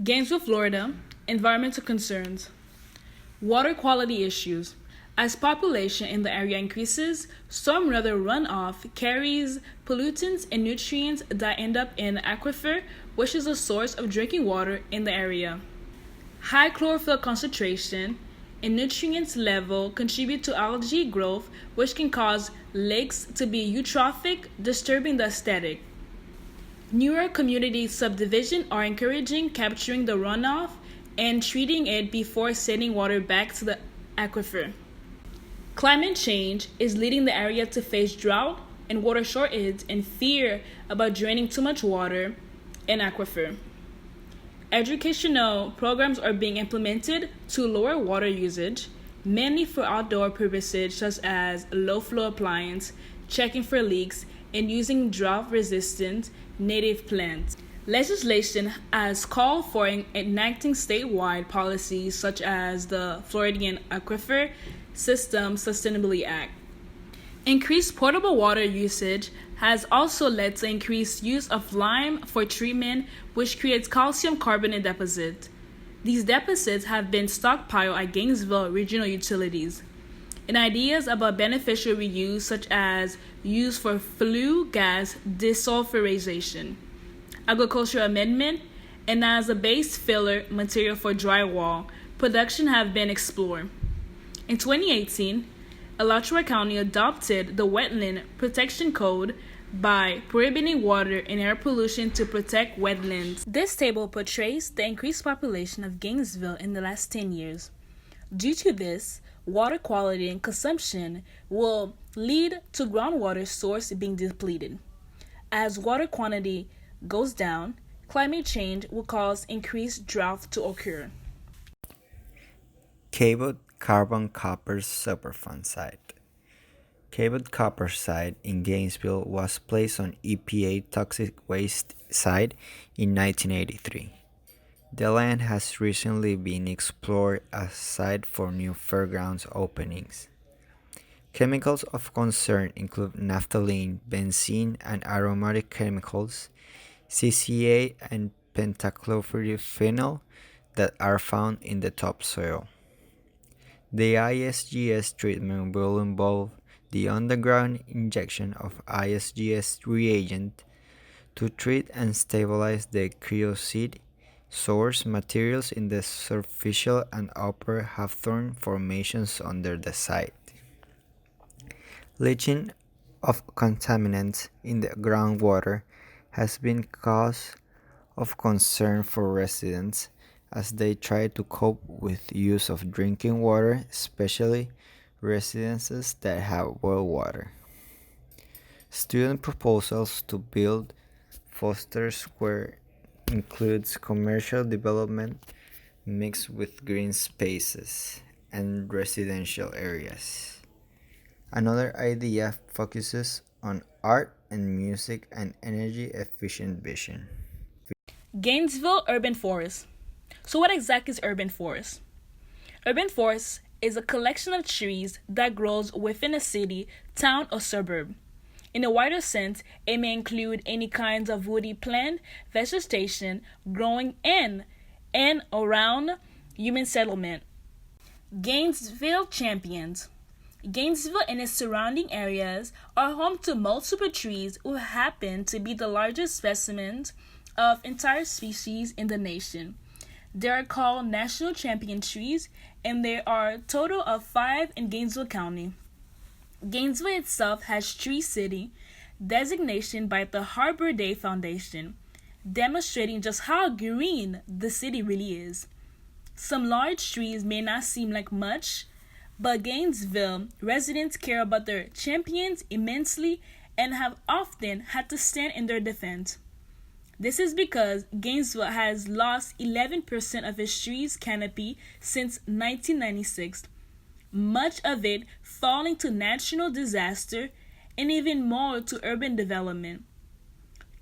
Gainesville, Florida, environmental concerns. Water quality issues. As population in the area increases, stormwater runoff carries pollutants and nutrients that end up in aquifer, which is a source of drinking water in the area. High chlorophyll concentration and nutrients level contribute to algae growth, which can cause lakes to be eutrophic, disturbing the aesthetic. Newer community subdivisions are encouraging capturing the runoff and treating it before sending water back to the aquifer. Climate change is leading the area to face drought and water shortage and fear about draining too much water in aquifer. Educational programs are being implemented to lower water usage, mainly for outdoor purposes such as low flow appliance, checking for leaks, and using drought-resistant native plants. Legislation has called for enacting statewide policies such as the Floridian Aquifer System Sustainability Act. Increased potable water usage has also led to increased use of lime for treatment, which creates calcium carbonate deposits. These deposits have been stockpiled at Gainesville Regional Utilities. And ideas about beneficial reuse, such as use for flue gas desulfurization, agricultural amendment, and as a base filler material for drywall production have been explored. In 2018, Alachua County adopted the Wetland Protection Code by prohibiting water and air pollution to protect wetlands. This table portrays the increased population of Gainesville in the last 10 years. Due to this, water quality and consumption will lead to groundwater source being depleted. As water quantity goes down, climate change will cause increased drought to occur. Cabled Carbon Copper Superfund Site. Cabled Copper Site in Gainesville was placed on EPA toxic waste site in 1983. The land has recently been explored as site for new fairgrounds openings. Chemicals of concern include naphthalene, benzene, and aromatic chemicals, CCA, and pentachlorophenol that are found in the topsoil. The ISGS treatment will involve the underground injection of ISGS reagent to treat and stabilize the cryocid source materials in the superficial and upper Hawthorne formations under the site. Leaching of contaminants in the groundwater has been cause of concern for residents as they try to cope with use of drinking water, especially residences that have well water. Student proposals to build Foster Square includes commercial development mixed with green spaces and residential areas. Another idea focuses on art and music and energy efficient vision. Gainesville Urban Forest. So what exactly is urban forest? Urban forest is a collection of trees that grows within a city, town, or suburb. In a wider sense, it may include any kinds of woody plant vegetation growing in and around human settlement. Gainesville champions. Gainesville and its surrounding areas are home to multiple trees who happen to be the largest specimens of entire species in the nation. They are called national champion trees, and there are a total of 5 in Gainesville County. Gainesville itself has Tree City designation by the Harbor Day Foundation, demonstrating just how green the city really is. Some large trees may not seem like much, but Gainesville residents care about their champions immensely and have often had to stand in their defense. This is because Gainesville has lost 11% of its trees canopy since 1996, much of it falling to natural disaster and even more to urban development.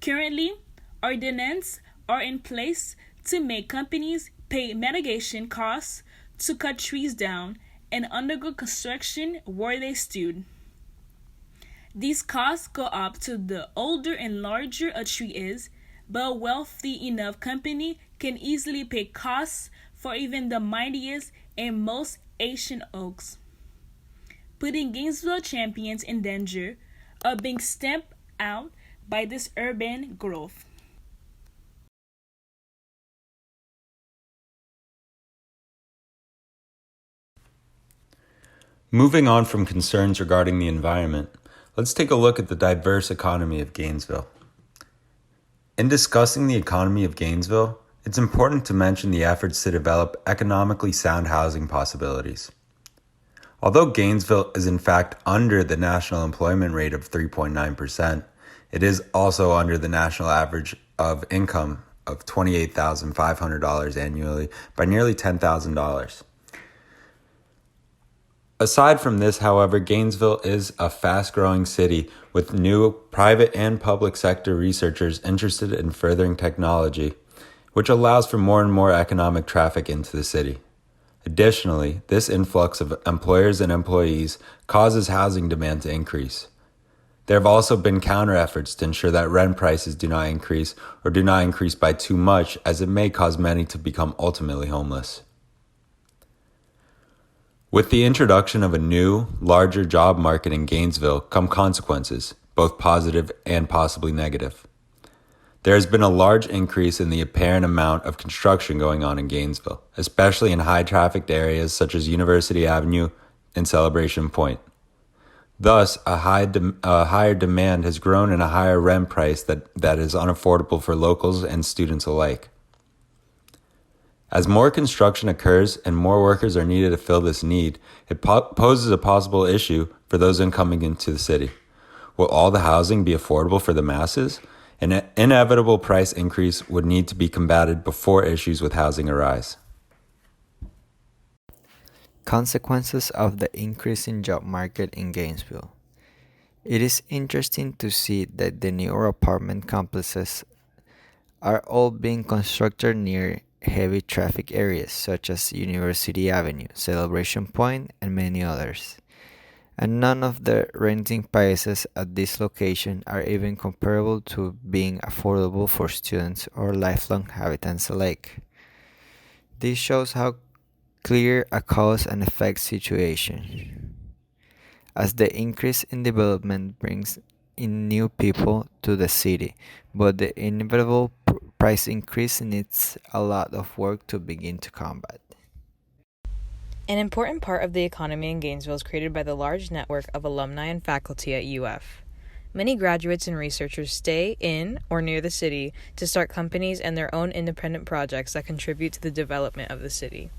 Currently, ordinances are in place to make companies pay mitigation costs to cut trees down and undergo construction where they stood. These costs go up to the older and larger a tree is, but a wealthy enough company can easily pay costs for even the mightiest and most ancient oaks, putting Gainesville champions in danger of being stamped out by this urban growth. Moving on from concerns regarding the environment, let's take a look at the diverse economy of Gainesville. In discussing the economy of Gainesville, it's important to mention the efforts to develop economically sound housing possibilities. Although Gainesville is in fact under the national employment rate of 3.9%, it is also under the national average of income of $28,500 annually by nearly $10,000. Aside from this, however, Gainesville is a fast-growing city with new private and public sector researchers interested in furthering technology, which allows for more and more economic traffic into the city. Additionally, this influx of employers and employees causes housing demand to increase. There have also been counter efforts to ensure that rent prices do not increase or do not increase by too much, as it may cause many to become ultimately homeless. With the introduction of a new, larger job market in Gainesville come consequences, both positive and possibly negative. There has been a large increase in the apparent amount of construction going on in Gainesville, especially in high-trafficked areas such as University Avenue and Celebration Point. Thus, a higher demand has grown and a higher rent price that is unaffordable for locals and students alike. As more construction occurs and more workers are needed to fill this need, it poses a possible issue for those incoming into the city. Will all the housing be affordable for the masses? An inevitable price increase would need to be combated before issues with housing arise. Consequences of the increasing job market in Gainesville. It is interesting to see that the newer apartment complexes are all being constructed near heavy traffic areas such as University Avenue, Celebration Point, and many others. And none of the renting prices at this location are even comparable to being affordable for students or lifelong habitants alike. This shows how clear a cause and effect situation, as the increase in development brings in new people to the city, but the inevitable price increase needs a lot of work to begin to combat. An important part of the economy in Gainesville is created by the large network of alumni and faculty at UF. Many graduates and researchers stay in or near the city to start companies and their own independent projects that contribute to the development of the city.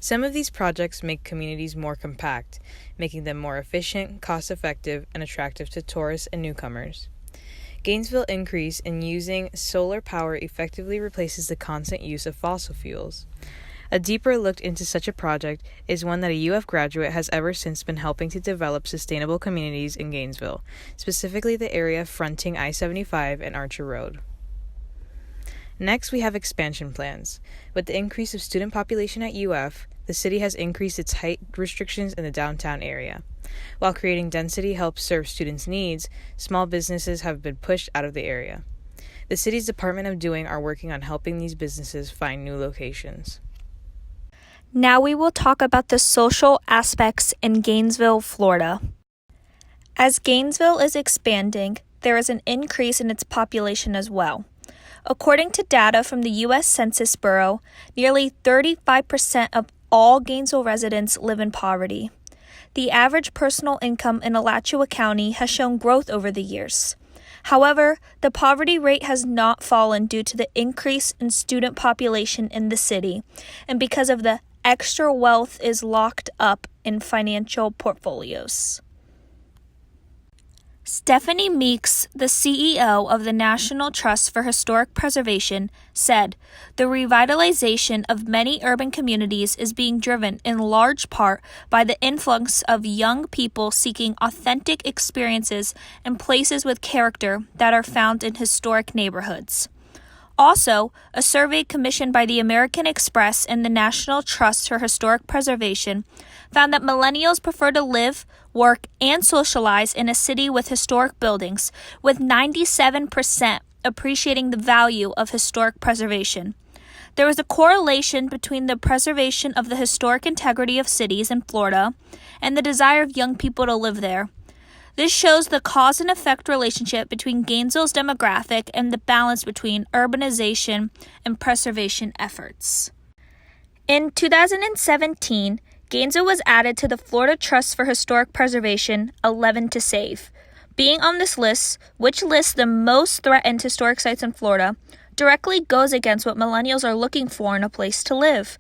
Some of these projects make communities more compact, making them more efficient, cost-effective, and attractive to tourists and newcomers. Gainesville's increase in using solar power effectively replaces the constant use of fossil fuels. A deeper look into such a project is one that a UF graduate has ever since been helping to develop sustainable communities in Gainesville, specifically the area fronting I-75 and Archer Road. Next, we have expansion plans. With the increase of student population at UF, the city has increased its height restrictions in the downtown area. While creating density helps serve students' needs, small businesses have been pushed out of the area. The city's Department of Doing are working on helping these businesses find new locations. Now we will talk about the social aspects in Gainesville, Florida. As Gainesville is expanding, there is an increase in its population as well. According to data from the U.S. Census Bureau, nearly 35% of all Gainesville residents live in poverty. The average personal income in Alachua County has shown growth over the years. However, the poverty rate has not fallen due to the increase in student population in the city, and because of the extra wealth is locked up in financial portfolios. Stephanie Meeks, the CEO of the National Trust for Historic Preservation, said, "The revitalization of many urban communities is being driven in large part by the influx of young people seeking authentic experiences and places with character that are found in historic neighborhoods. Also, a survey commissioned by the American Express and the National Trust for Historic Preservation found that millennials prefer to live, work, and socialize in a city with historic buildings, with 97% appreciating the value of historic preservation. There is a correlation between the preservation of the historic integrity of cities in Florida and the desire of young people to live there. This shows the cause and effect relationship between Gainesville's demographic and the balance between urbanization and preservation efforts. In 2017, Gainesville was added to the Florida Trust for Historic Preservation 11 to Save. Being on this list, which lists the most threatened historic sites in Florida, directly goes against what millennials are looking for in a place to live.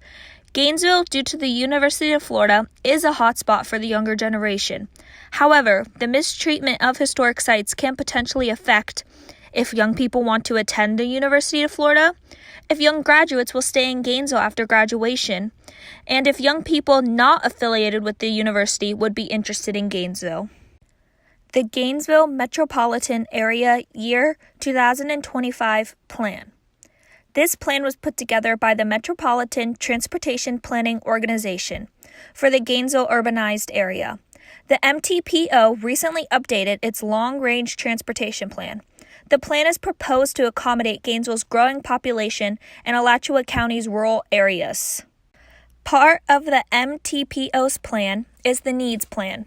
Gainesville, due to the University of Florida, is a hotspot for the younger generation. However, the mistreatment of historic sites can potentially affect if young people want to attend the University of Florida, if young graduates will stay in Gainesville after graduation, and if young people not affiliated with the university would be interested in Gainesville. The Gainesville Metropolitan Area Year 2025 Plan. This plan was put together by the Metropolitan Transportation Planning Organization for the Gainesville urbanized area. The MTPO recently updated its long-range transportation plan. The plan is proposed to accommodate Gainesville's growing population and Alachua County's rural areas. Part of the MTPO's plan is the Needs Plan.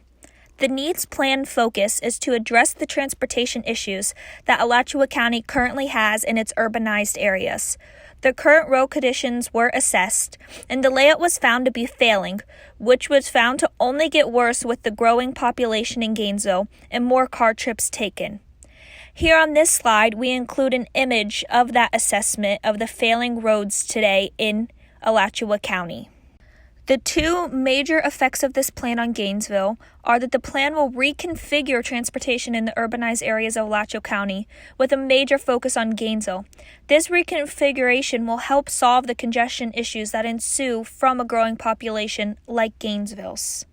The Needs Plan focus is to address the transportation issues that Alachua County currently has in its urbanized areas. The current road conditions were assessed, and the layout was found to be failing, which was found to only get worse with the growing population in Gainesville and more car trips taken. Here on this slide, we include an image of that assessment of the failing roads today in Alachua County. The two major effects of this plan on Gainesville are that the plan will reconfigure transportation in the urbanized areas of Alachua County with a major focus on Gainesville. This reconfiguration will help solve the congestion issues that ensue from a growing population like Gainesville's.